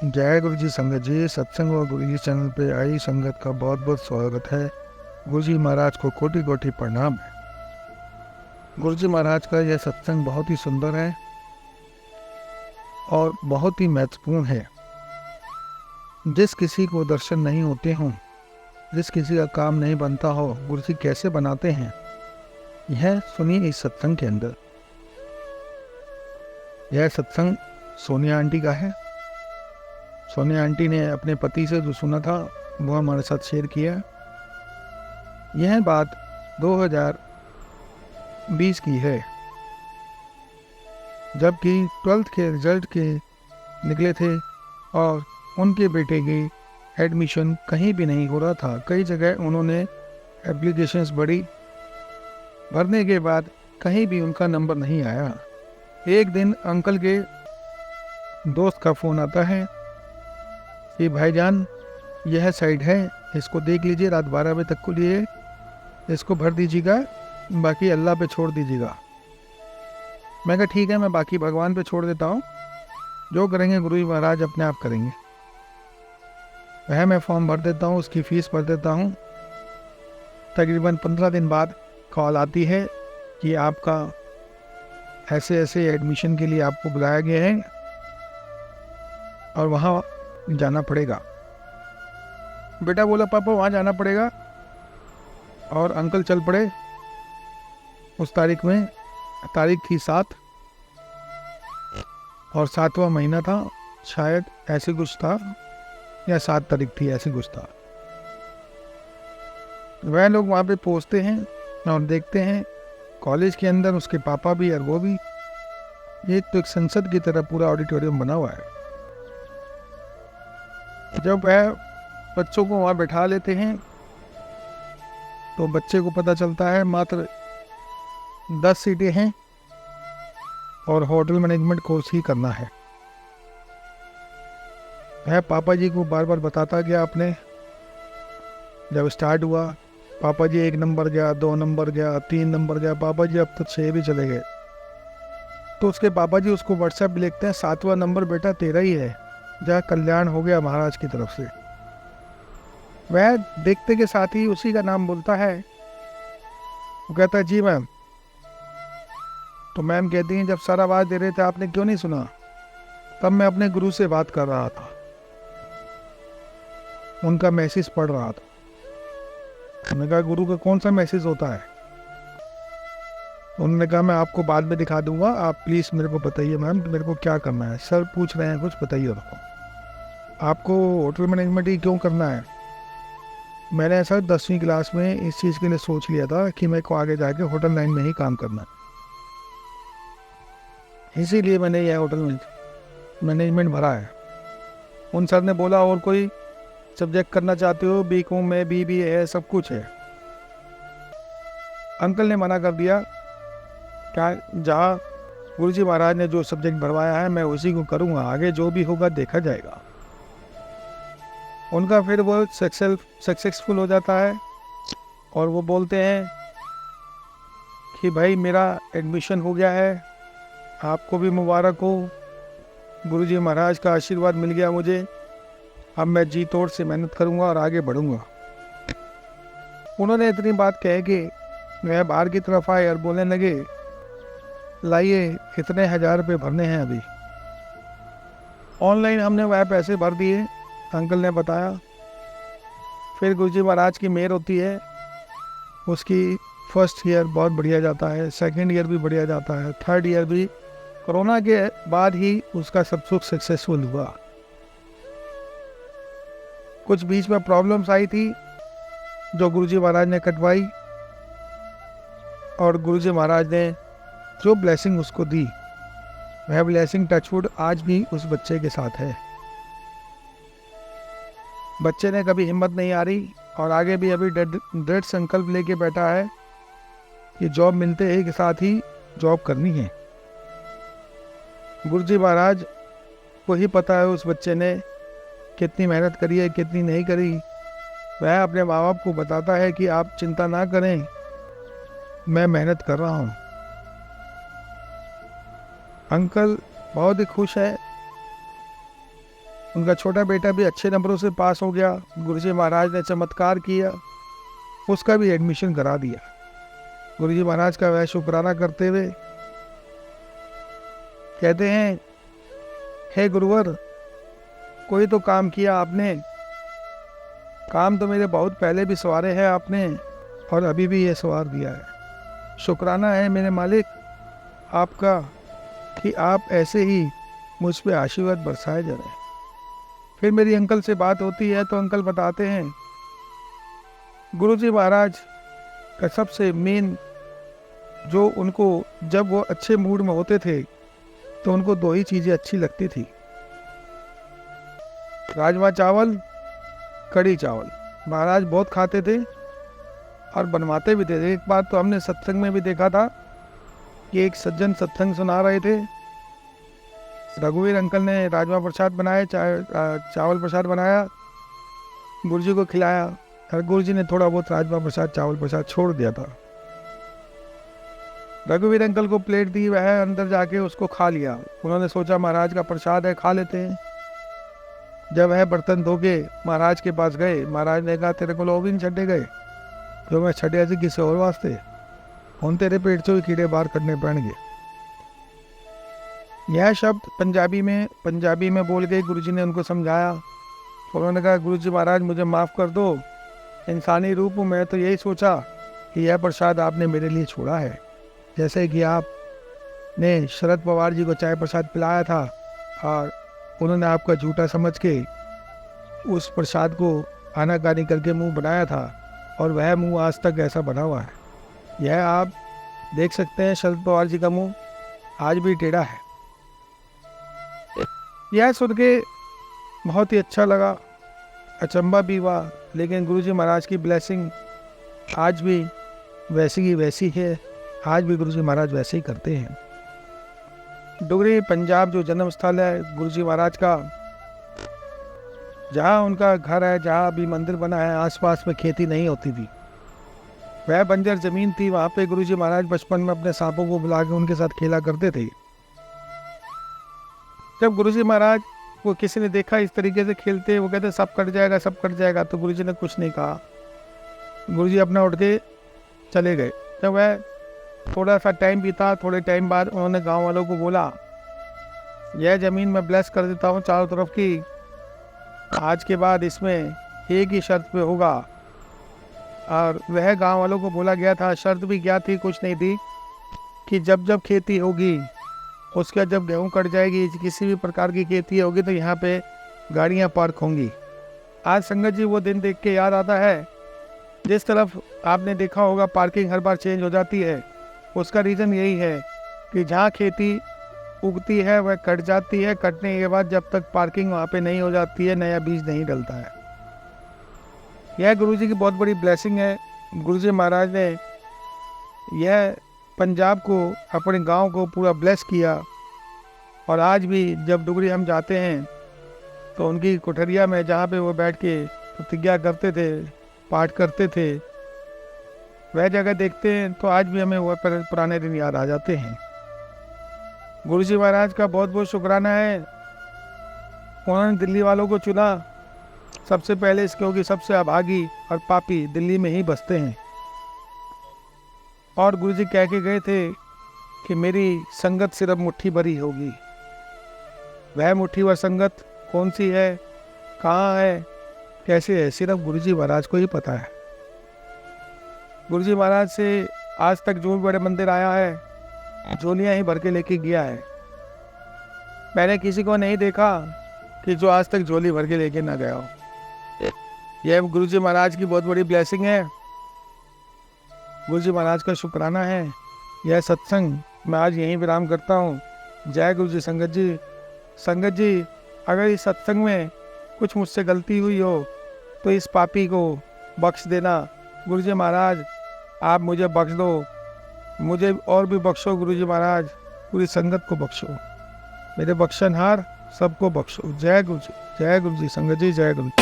जय गुरु जी संगत जी। सत्संग व गुरु जी चैनल पे आई संगत का बहुत बहुत स्वागत है। गुरु जी महाराज को कोटि कोटि प्रणाम है। गुरु जी महाराज का यह सत्संग बहुत ही सुंदर है और बहुत ही महत्वपूर्ण है। जिस किसी को दर्शन नहीं होते हों, जिस किसी का काम नहीं बनता हो, गुरु जी कैसे बनाते हैं, यह सुनिए इस सत्संग के अंदर। यह सत्संग सोनिया आंटी का है। सोनिया आंटी ने अपने पति से जो सुना था वो हमारे साथ शेयर किया। यह बात 2020 की है, जबकि 12th के रिजल्ट के निकले थे और उनके बेटे की एडमिशन कहीं भी नहीं हो रहा था। कई जगह उन्होंने एप्लीकेशंस भरने के बाद कहीं भी उनका नंबर नहीं आया। एक दिन अंकल के दोस्त का फ़ोन आता है कि भाईजान यह साइड है, इसको देख लीजिए, रात 12 बजे तक के लिए इसको भर दीजिएगा, बाकी अल्लाह पे छोड़ दीजिएगा। मैं कहा ठीक है, मैं बाकी भगवान पे छोड़ देता हूँ, जो करेंगे गुरु जी महाराज अपने आप करेंगे। वह मैं फॉर्म भर देता हूँ, उसकी फ़ीस भर देता हूँ। तकरीबन 15 दिन बाद कॉल आती है कि आपका ऐसे ऐसे एडमिशन के लिए आपको बुलाया गया है और वहाँ जाना पड़ेगा। बेटा बोला पापा वहाँ जाना पड़ेगा, और अंकल चल पड़े। उस तारीख में, तारीख थी 7 और 7वां महीना था शायद, ऐसे कुछ था, या 7 तारीख थी, ऐसे कुछ था। वह लोग वहाँ पे पहुँचते हैं और देखते हैं कॉलेज के अंदर उसके पापा भी और वो भी। ये तो एक संसद की तरह पूरा ऑडिटोरियम बना हुआ है। जब वह बच्चों को वहाँ बैठा लेते हैं तो बच्चे को पता चलता है मात्र 10 सीटें हैं और होटल मैनेजमेंट कोर्स ही करना है। वह पापा जी को बार बार बताता गया अपने। जब स्टार्ट हुआ, पापा जी 1 नंबर गया, 2 नंबर गया, 3 नंबर गया, पापा जी अब तक 6 भी चले गए। तो उसके पापा जी उसको व्हाट्सएप भी लिखते हैं, 7वां नंबर बेटा तेरा ही है, जा, कल्याण हो गया महाराज की तरफ से। वह देखते के साथ ही उसी का नाम बोलता है। वो कहता है जी मैम। तो मैम कहती हैं जब सर आवाज़ दे रहे थे आपने क्यों नहीं सुना? तब मैं अपने गुरु से बात कर रहा था, उनका मैसेज पढ़ रहा था। उन्होंने कहा गुरु का कौन सा मैसेज होता है? उन्होंने कहा मैं आपको बाद में दिखा दूंगा, आप प्लीज़ मेरे को बताइए मैम मेरे को क्या करना है, सर पूछ रहे हैं कुछ, बताइए उनको। आपको होटल मैनेजमेंट ही क्यों करना है? मैंने ऐसा 10वीं क्लास में इस चीज़ के लिए सोच लिया था कि मेरे को आगे जाके होटल लाइन में ही काम करना है, इसीलिए मैंने यह होटल मैनेजमेंट भरा है। उन सर ने बोला और कोई सब्जेक्ट करना चाहते हो? बीकॉम में BBA है, सब कुछ है। अंकल ने मना कर दिया, क्या जहाँ गुरुजी महाराज ने जो सब्जेक्ट भरवाया है मैं उसी को करूँगा, आगे जो भी होगा देखा जाएगा। उनका फिर वो सक्सेसफुल हो जाता है और वो बोलते हैं कि भाई मेरा एडमिशन हो गया है, आपको भी मुबारक हो, गुरुजी महाराज का आशीर्वाद मिल गया मुझे, अब मैं जी तोड़ से मेहनत करूँगा और आगे बढ़ूँगा। उन्होंने इतनी बात कह के वह बाहर की तरफ आए और बोलने लगे लाइए इतने 1000 रुपये भरने हैं अभी। ऑनलाइन हमने वह पैसे भर दिए, अंकल ने बताया। फिर गुरुजी महाराज की मेहर होती है, उसकी फर्स्ट ईयर बहुत बढ़िया जाता है, सेकंड ईयर भी बढ़िया जाता है, थर्ड ईयर भी कोरोना के बाद ही उसका सब कुछ सक्सेसफुल हुआ। कुछ बीच में प्रॉब्लम्स आई थी जो गुरुजी महाराज ने कटवाई, और गुरुजी महाराज ने जो ब्लेसिंग उसको दी वह ब्लेसिंग टचवुड आज भी उस बच्चे के साथ है। बच्चे ने कभी हिम्मत नहीं हारी और आगे भी अभी दृढ़ संकल्प लेके बैठा है कि जॉब मिलते ही के साथ ही जॉब करनी है। गुरुजी महाराज को ही पता है उस बच्चे ने कितनी मेहनत करी है, कितनी नहीं करी। वह अपने माँ बाप को बताता है कि आप चिंता ना करें, मैं मेहनत कर रहा हूँ। अंकल बहुत ही खुश है उनका छोटा बेटा भी अच्छे नंबरों से पास हो गया। गुरुजी महाराज ने चमत्कार किया, उसका भी एडमिशन करा दिया। गुरुजी महाराज का वह शुक्राना करते हुए कहते हैं, हे गुरुवर, कोई तो काम किया आपने, काम तो मेरे बहुत पहले भी सवारे हैं आपने और अभी भी ये सवार दिया है। शुक्राना है मेरे मालिक आपका कि आप ऐसे ही मुझ पे आशीर्वाद बरसाए जा रहे हैं। फिर मेरी अंकल से बात होती है तो अंकल बताते हैं, गुरुजी महाराज का सबसे मेन जो उनको, जब वो अच्छे मूड में होते थे तो उनको दो ही चीज़ें अच्छी लगती थी, राजमा चावल, कढ़ी चावल। महाराज बहुत खाते थे और बनवाते भी थे। एक बार तो हमने सत्संग में भी देखा था कि एक सज्जन सत्संग सुना रहे थे, रघुवीर अंकल ने राजमा प्रसाद बनाए, चावल प्रसाद बनाया, गुरुजी को खिलाया और गुरुजी ने थोड़ा बहुत राजमा प्रसाद चावल प्रसाद छोड़ दिया था। रघुवीर अंकल को प्लेट दी, वह अंदर जाके उसको खा लिया। उन्होंने सोचा महाराज का प्रसाद है, खा लेते हैं। जब वह बर्तन धो के महाराज के पास गए, महाराज ने कहा, तेरे को लोग नहीं छटे गए? जो मैं छटे ऐसे किसी और वास्ते, उन तेरे पेट से कीड़े बाहर करने पड़ेंगे। यह शब्द पंजाबी में बोल के गुरुजी ने उनको समझाया। उन्होंने कहा, गुरुजी महाराज मुझे माफ़ कर दो, इंसानी रूप में तो यही सोचा कि यह प्रसाद आपने मेरे लिए छोड़ा है। जैसे कि आपने शरद पवार जी को चाय प्रसाद पिलाया था और उन्होंने आपका झूठा समझ के उस प्रसाद को आनाकानी करके मुंह बनाया था और वह मुंह आज तक ऐसा बना हुआ है। यह आप देख सकते हैं, शरद पवार जी का मुंह आज भी टेढ़ा है। यह सुन के बहुत ही अच्छा लगा, अचंभा भी हुआ, लेकिन गुरुजी महाराज की ब्लेसिंग आज भी वैसी की वैसी है। आज भी गुरुजी महाराज वैसे ही करते हैं। डुगरी पंजाब जो जन्म स्थल है गुरुजी महाराज का, जहाँ उनका घर है, जहाँ अभी मंदिर बना है, आसपास में खेती नहीं होती थी, वह बंजर ज़मीन थी। वहाँ पे गुरुजी महाराज बचपन में अपने सांपों को बुला के उनके साथ खेला करते थे। जब गुरुजी महाराज को किसी ने देखा इस तरीके से खेलते, वो कहते सब कट जाएगा, सब कट जाएगा, तो गुरुजी ने कुछ नहीं कहा। गुरुजी अपना उठ के चले गए। जब वह थोड़ा सा टाइम बीता, थोड़े टाइम बाद उन्होंने गांव वालों को बोला, यह ज़मीन मैं ब्लेस कर देता हूँ चारों तरफ की, आज के बाद इसमें एक ही शर्त पे होगा। और वह गांव वालों को बोला गया था, शर्त भी क्या थी, कुछ नहीं थी, कि जब जब खेती होगी, उसके जब गेहूँ कट जाएगी, किसी भी प्रकार की खेती होगी, तो यहाँ पे गाड़ियाँ पार्क होंगी। आज संगत जी वो दिन देख के याद आता है, जिस तरफ आपने देखा होगा पार्किंग हर बार चेंज हो जाती है, उसका रीज़न यही है कि जहाँ खेती उगती है वह कट जाती है, कटने के बाद जब तक पार्किंग वहाँ पे नहीं हो जाती है, नया बीज नहीं डलता है। यह गुरुजी की बहुत बड़ी ब्लेसिंग है। गुरुजी महाराज ने यह पंजाब को, अपने गांव को पूरा ब्लेस किया। और आज भी जब डुगरी हम जाते हैं तो उनकी कोठरिया में, जहाँ पे वो बैठ के प्रतिज्ञा करते थे, पाठ करते थे, वह जगह देखते हैं तो आज भी हमें वह पुराने दिन याद आ जाते हैं। गुरुजी महाराज का बहुत बहुत शुक्राना है। उन्होंने दिल्ली वालों को चुना सबसे पहले, क्योंकि सबसे अभागी और पापी दिल्ली में ही बसते हैं। और गुरुजी कह के गए थे कि मेरी संगत सिर्फ मुट्ठी भरी होगी। वह मुट्ठी भर संगत कौन सी है, कहाँ है, कैसे है, सिर्फ गुरुजी महाराज को ही पता है। गुरुजी महाराज से आज तक जो भी बड़े मंदिर आया है, झोलियाँ ही भर के लेके गया है। मैंने किसी को नहीं देखा कि जो आज तक झोली भर के लेके ना गया हो। यह गुरुजी महाराज की बहुत बड़ी ब्लेसिंग है। गुरुजी महाराज का शुक्राना है। यह सत्संग मैं आज यहीं विराम करता हूँ। जय गुरु जी। संगत जी, अगर इस सत्संग में कुछ मुझसे गलती हुई हो तो इस पापी को बख्श देना। गुरुजी महाराज आप मुझे बख्श दो, मुझे और भी बख्शो गुरुजी महाराज, पूरी संगत को बख्शो, मेरे बख्शनहार सबको बख्शो। जय गुरु जी। संगत जी, जय गुरु।